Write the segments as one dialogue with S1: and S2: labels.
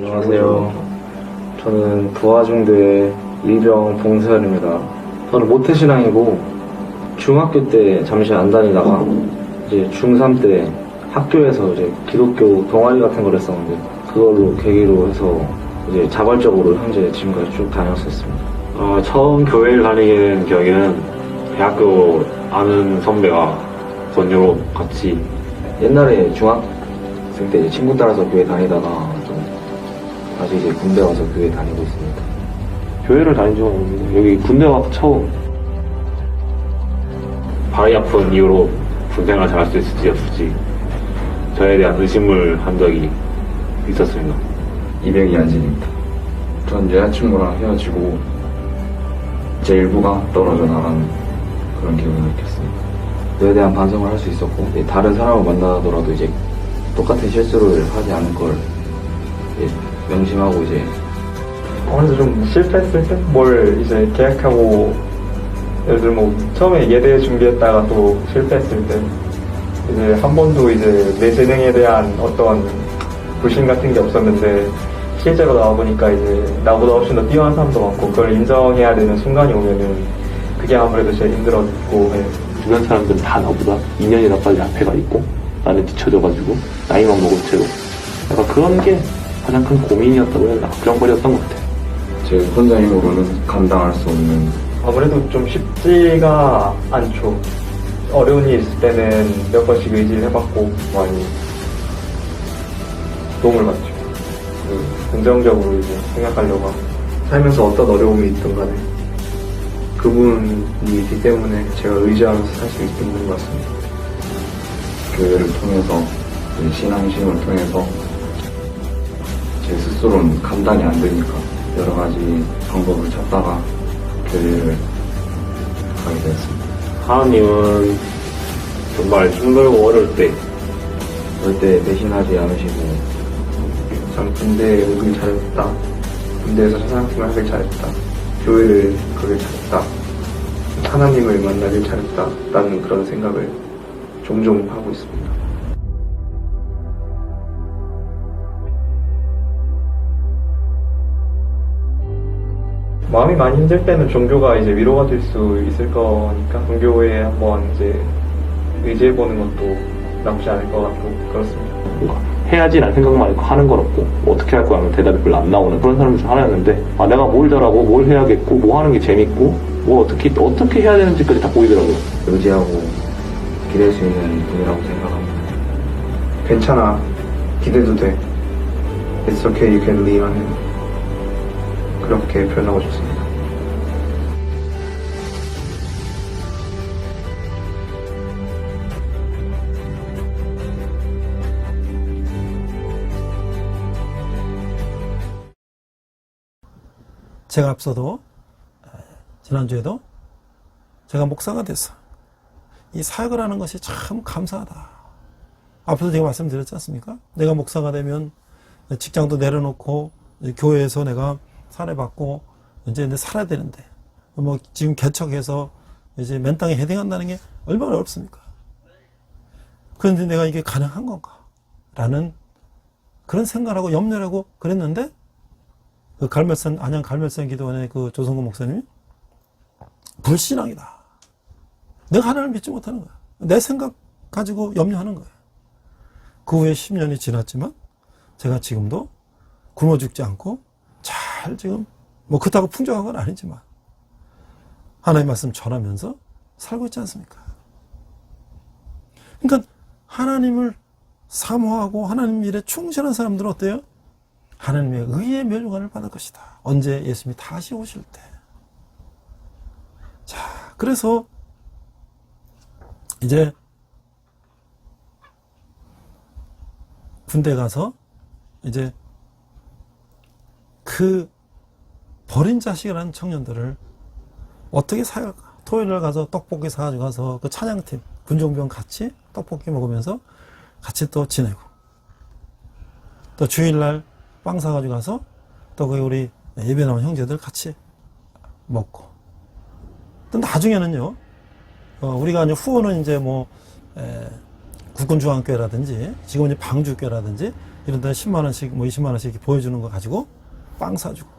S1: 안녕하세요. 저는 부하중대 일병 봉서현입니다. 저는 모태신앙이고 중학교 때 잠시 안 다니다가 이제 중3 때 학교에서 이제 기독교 동아리 같은 걸 했었는데 그걸로 계기로 해서 이제 자발적으로 현재 지금까지 쭉 다녔었습니다.
S2: 처음 교회를 다니게 된 계기는 대학교 아는 선배가 권유로 같이
S1: 옛날에 중학생 때 이제 친구 따라서 교회 다니다가 좀 다시 이제 군대 와서 교회 다니고 있습니다.
S2: 교회를 다닌 적은 없는데 여기 군대 와서 처음 발이 아픈 이유로 군생활 잘할 수 있을지 없을지 저에 대한 의심을 한 적이 있었습니다.
S1: 이병이 안진입니다. 전 여자친구랑 헤어지고 제 일부가 떨어져 나가는 그런 기분을 느꼈습니다. 그에 대한 반성을 할 수 있었고 다른 사람을 만나더라도 이제 똑같은 실수를 하지 않을 걸 명심하고 이제
S3: 아무래도 좀 실패했을 때 뭘 이제 계획하고 예를 들면 뭐 처음에 예대 준비했다가 또 실패했을 때 이제 한 번도 이제 내 재능에 대한 어떤 불신 같은 게 없었는데 실제로 나와보니까 이제 나보다 훨씬 더 뛰어난 사람도 많고 그걸 인정해야 되는 순간이 오면은 그게 아무래도 제일 힘들었고
S2: 주변 사람들은 다 나보다 2년이나 빨리 앞에가 있고 나는 뒤쳐져가지고 나이만 먹은 채로 약간 그런 게 가장 큰 고민이었다고 해야 되나 걱정거리였던 것 같아요.
S1: 제 혼자 힘으로는 감당할 수 없는
S3: 아무래도 좀 쉽지가 않죠. 어려운 일 있을 때는 몇 번씩 의지를 해봤고 많이 도움을 받죠. 긍정적으로 이제 생각하려고 하고 살면서 어떤 어려움이 있든 간에 그분이 있기 때문에 제가 의지하면서 살 수 있는 것 같습니다.
S1: 교회를 통해서 신앙심을 통해서 제 스스로는 감당이 안 되니까 여러 가지 방법을 찾다가 교회를 가게 되었습니다.
S2: 하나님은 정말 힘들고 어려울 때
S1: 절대 배신하지 않으시고
S3: 참 군대에 오길 잘했다. 군대에서 사상팀을 하길 잘했다. 교회를 가길 잘했다. 하나님을 만나길 잘했다. 라는 그런 생각을 종종 하고 있습니다. 마음이 많이 힘들 때는 종교가 이제 위로가 될 수 있을 거니까 종교에 한번 이제 의지해보는 것도 나쁘지 않을 것 같고 그렇습니다.
S2: 뭔가 해야지라는 생각만 있고 하는 건 없고 뭐 어떻게 할 거야 하면 대답이 별로 안 나오는 그런 사람 중 하나였는데 내가 뭘 잘하고 뭘 해야겠고 뭐 하는 게 재밌고 뭐 어떻게 해야 되는지까지 다 보이더라고요.
S1: 의지하고 기댈 수 있는 분이라고 생각합니다.
S3: 괜찮아. 기대도 돼. It's okay, you can lean on him. 그렇게 표현하고 싶습니다.
S4: 제가 앞서도 지난주에도 제가 목사가 돼서 이 사역을 하는 것이 참 감사하다. 앞서도 제가 말씀드렸지 않습니까? 내가 목사가 되면 직장도 내려놓고 교회에서 내가 사례받고 이제 살아야 되는데 뭐 지금 개척해서 이제 맨 땅에 헤딩한다는 게 얼마나 어렵습니까? 그런데 내가 이게 가능한 건가? 라는 그런 생각을 하고 염려를 하고 그랬는데 그 안양 갈멜산 기도원의 그 조성근 목사님이 불신앙이다. 내가 하나님을 믿지 못하는 거야. 내 생각 가지고 염려하는 거야. 그 후에 10년이 지났지만 제가 지금도 굶어 죽지 않고 잘 지금 뭐 그렇다고 풍족한 건 아니지만 하나님의 말씀 전하면서 살고 있지 않습니까? 그러니까 하나님을 사모하고 하나님 일에 충실한 사람들은 어때요? 하나님의 의의 멸류관을 받을 것이다. 언제 예수님이 다시 오실 때. 자, 그래서 이제 군대 가서 이제 그 버린 자식이라는 청년들을 어떻게 사용할까? 토요일날 가서 떡볶이 사가지고 가서 그 찬양팀, 군종병 같이 떡볶이 먹으면서 같이 또 지내고 또 주일날 빵 사가지고 가서 또 그 우리 예배 나온 형제들 같이 먹고 또 나중에는요 우리가 이제 후원은 이제 뭐 국군중앙교회라든지 지금은 이제 방주교라든지 이런 데 10만원씩, 뭐 20만원씩 이렇게 보여주는 거 가지고 빵 사주고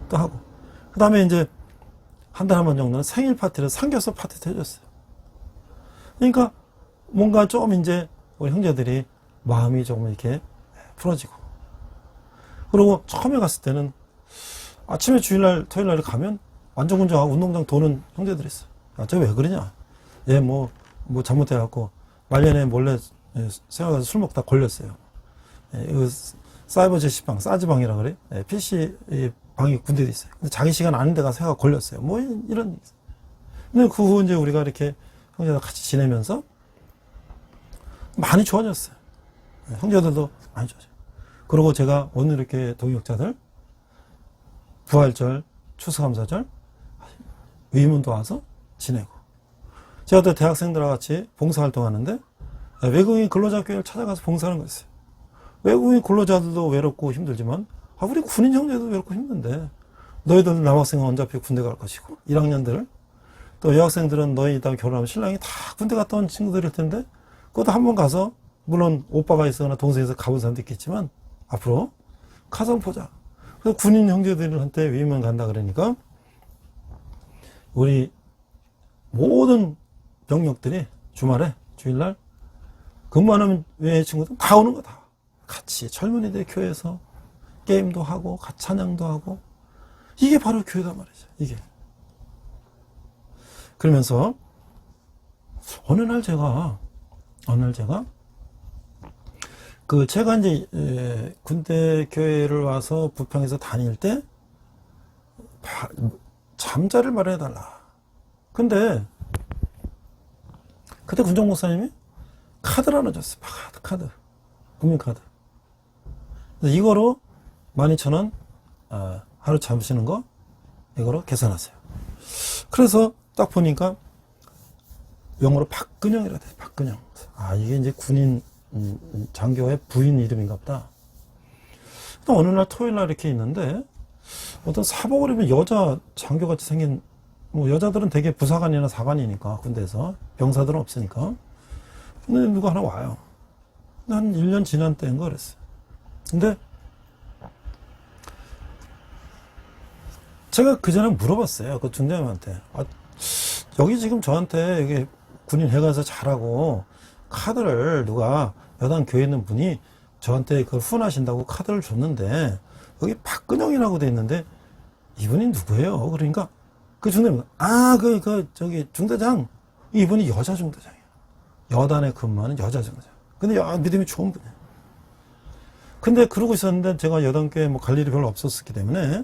S4: 또 하고. 그 다음에 이제 한 달에 한 번 정도는 생일 파티를 삼겹살 파티도 해줬어요. 그러니까 뭔가 좀 이제 우리 형제들이 마음이 조금 이렇게 풀어지고. 그리고 처음에 갔을 때는 아침에 주일날, 토요일날 가면 완전 군정하고 운동장 도는 형제들이 있어. 야, 저 왜 그러냐? 얘 뭐 잘못해갖고 말년에 몰래 생각해서 술 먹다 걸렸어요. 이거 사이버 제시방, 사지방이라 그래. PC 방이 군대도 있어요. 근데 자기 시간 아닌데 가서 해가 걸렸어요. 뭐 이런 게 있어요. 근데 그 후 이제 우리가 이렇게 형제들 같이 지내면서 많이 좋아졌어요. 형제들도 많이 좋아져요. 그리고 제가 오늘 이렇게 동역자들 부활절, 추수감사절, 위문도 와서 지내고. 제가 또 대학생들과 같이 봉사활동 하는데 외국인 근로자교회를 찾아가서 봉사하는 거였어요. 외국인 근로자들도 외롭고 힘들지만 우리 군인 형제도 외롭고 힘든데 너희들 남학생은 언제피 군대 갈 것이고 1학년들 또 여학생들은 너희 이따 결혼하면 신랑이 다 군대 갔다 온 친구들일 텐데 그것도 한번 가서 물론 오빠가 있거나 동생이 있어 가본 사람도 있겠지만 앞으로 가서 한번 보자. 그래서 군인 형제들한테 위문 간다 그러니까 우리 모든 병력들이 주말에 주일날 근무하는 외의 친구들 다 오는 거다. 같이 젊은이들 교회에서 게임도 하고 같이 찬양도 하고 이게 바로 교회다 말이죠. 이게. 그러면서 어느 날 제가 제가 이제 군대 교회를 와서 부평에서 다닐 때 잠자리를 마련해달라. 근데 그때 군정 목사님이 카드를 하나 줬어요. 카드. 국민카드. 이거로 12,000원 하루 잠시는 거 이거로 계산하세요. 그래서 딱 보니까 영어로 박근영이라 돼요. 박근영. 이게 이제 군인 장교의 부인 이름인가 보다. 또 어느 날 토요일 날 이렇게 있는데 어떤 사복을 입은 여자 장교같이 생긴 뭐 여자들은 되게 부사관이나 사관이니까 군대에서 병사들은 없으니까. 근데 누가 하나 와요. 한 1년 지난 때인 거 그랬어요. 근데 제가 그 전에 물어봤어요. 그 중대장한테. 여기 지금 저한테 여기 군인 회관에서 잘하고 카드를 누가 여당 교회에 있는 분이 저한테 그걸 후원하신다고 카드를 줬는데 여기 박근영이라고 돼 있는데 이분이 누구예요? 그러니까 그 중대장, 저기 중대장, 이분이 여자 중대장이에요. 여단에 근무하는 여자 중대장. 근데 믿음이 좋은 분이에요. 근데 그러고 있었는데 제가 여단교회 뭐 갈 일이 별로 없었기 때문에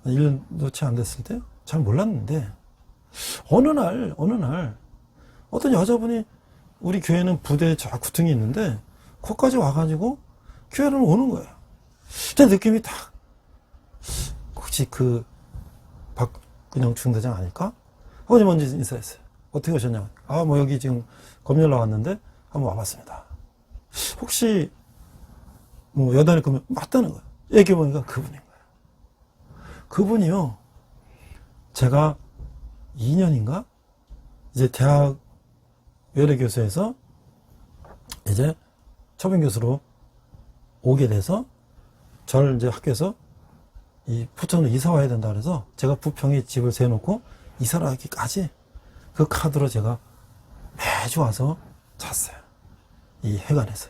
S4: 1년도 채 안 됐을 때 잘 몰랐는데 어느 날 어떤 여자분이 우리 교회는 부대 저 구퉁이 있는데 거기까지 와가지고 교회를 오는 거예요. 제 느낌이 딱 혹시 그 박근영 중대장 아닐까? 어제 먼저 인사했어요. 어떻게 오셨냐고. 뭐 여기 지금 검열 나왔는데 한번 와봤습니다. 혹시 뭐 여단에 그러면 맞다는 거예요. 얘기해보니까 그분인 거예요. 그분이요. 제가 2년인가? 이제 대학 외래교수에서 이제 초빙교수로 오게 돼서 저를 이제 학교에서 이 부천으로 이사 와야 된다 그래서 제가 부평에 집을 세워놓고 이사를 하기까지 그 카드로 제가 매주 와서 잤어요. 이 회관에서.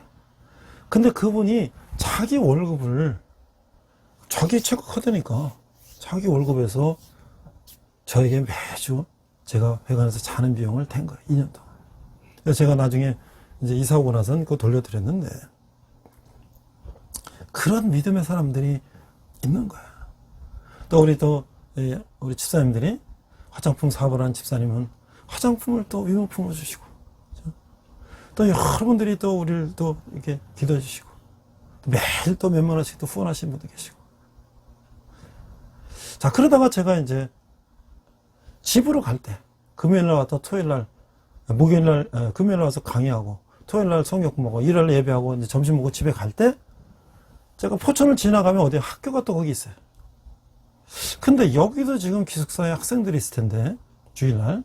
S4: 근데 그분이 자기 월급을 자기 체크 카드니까 자기 월급에서 저에게 매주 제가 회관에서 자는 비용을 댄 거예요. 2년 동안. 그래서 제가 나중에 이제 이사 오고 나서는 그거 돌려드렸는데 그런 믿음의 사람들이 있는 거야. 또 우리 집사님들이 화장품 사업을 하는 집사님은 화장품을 또 위문품으로 주시고 또 여러분들이 또 우리를 또 이렇게 기도해 주시고 매일 또 몇만 원씩 또 후원하시는 분도 계시고 자 그러다가 제가 이제 집으로 갈 때 금요일날 왔다 토요일날 목요일날 금요일날 와서 강의하고 토요일날 성경 공부하고 일요일 예배하고 이제 점심 먹고 집에 갈 때 제가 포천을 지나가면 어디 학교가 또 거기 있어요. 근데 여기도 지금 기숙사에 학생들이 있을 텐데 주일날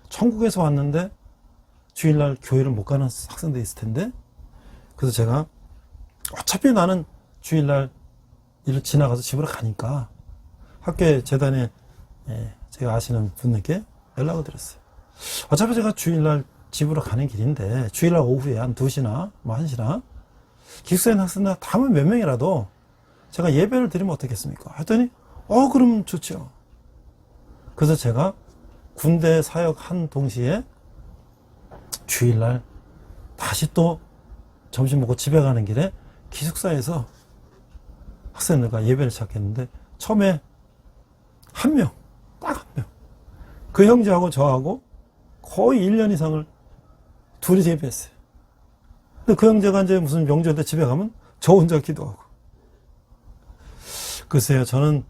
S4: 천국에서 왔는데 주일날 교회를 못 가는 학생들이 있을 텐데 그래서 제가 어차피 나는 주일날 일을 지나가서 집으로 가니까 학교에 재단에 제가 아시는 분에게 연락을 드렸어요. 어차피 제가 주일날 집으로 가는 길인데 주일날 오후에 한 2시나 뭐 1시나 기숙사에 학생들 다만 몇 명이라도 제가 예배를 드리면 어떻겠습니까? 했더니 그럼 좋죠. 그래서 제가 군대 사역한 동시에 주일날 다시 또 점심 먹고 집에 가는 길에 기숙사에서 학생들과 예배를 시작했는데 처음에 한 명, 딱 한 명. 그 형제하고 저하고 거의 1년 이상을 둘이 예배했어요. 근데 그 형제가 이제 무슨 명절 때 집에 가면 저 혼자 기도하고. 글쎄요, 저는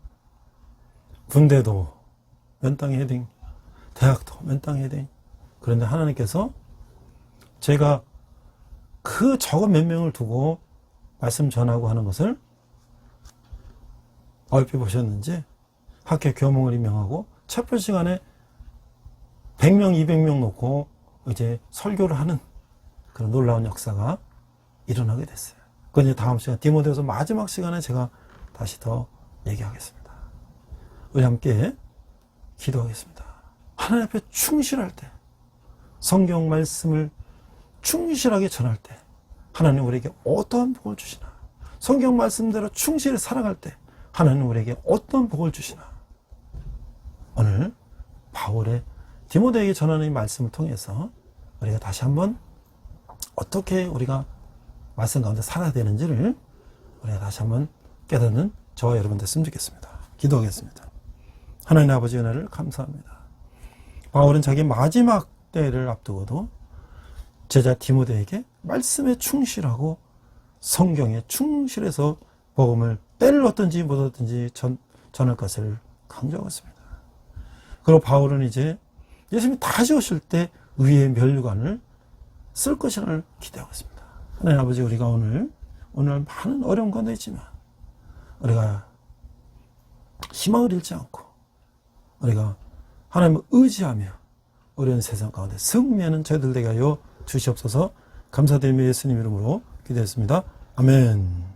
S4: 군대도 맨땅 헤딩, 대학도 맨땅 헤딩. 그런데 하나님께서 제가 그 적은 몇 명을 두고 말씀 전하고 하는 것을 얼핏 보셨는지 학교 교목을 임명하고 촛불 시간에 100명, 200명 놓고 이제 설교를 하는 그런 놀라운 역사가 일어나게 됐어요. 그건 이제 다음 시간 디모데후서 마지막 시간에 제가 다시 더 얘기하겠습니다. 우리 함께 기도하겠습니다. 하나님 앞에 충실할 때, 성경 말씀을 충실하게 전할 때 하나님 우리에게 어떠한 복을 주시나, 성경 말씀대로 충실히 살아갈 때 하나님 우리에게 어떤 복을 주시나. 오늘 바울의 디모데에게 전하는 이 말씀을 통해서 우리가 다시 한번 어떻게 우리가 말씀 가운데 살아야 되는지를 우리가 다시 한번 깨닫는 저와 여러분 됐으면 좋겠습니다. 기도하겠습니다. 하나님 아버지 은혜를 감사합니다. 바울은 자기 마지막 때를 앞두고도 제자 디모데에게 말씀에 충실하고 성경에 충실해서 복음을 때를 얻든지 못 얻든지 전할 것을 강조하고 있습니다. 그리고 바울은 이제 예수님이 다시 오실 때 의의 멸류관을 쓸 것이라는 기대하고 있습니다. 하나님 아버지, 우리가 오늘 많은 어려운 가운데 있지만 우리가 희망을 잃지 않고 우리가 하나님을 의지하며 어려운 세상 가운데 승리하는 저희들 되게 하여 주시옵소서. 감사드리며 예수님 이름으로 기도했습니다. 아멘.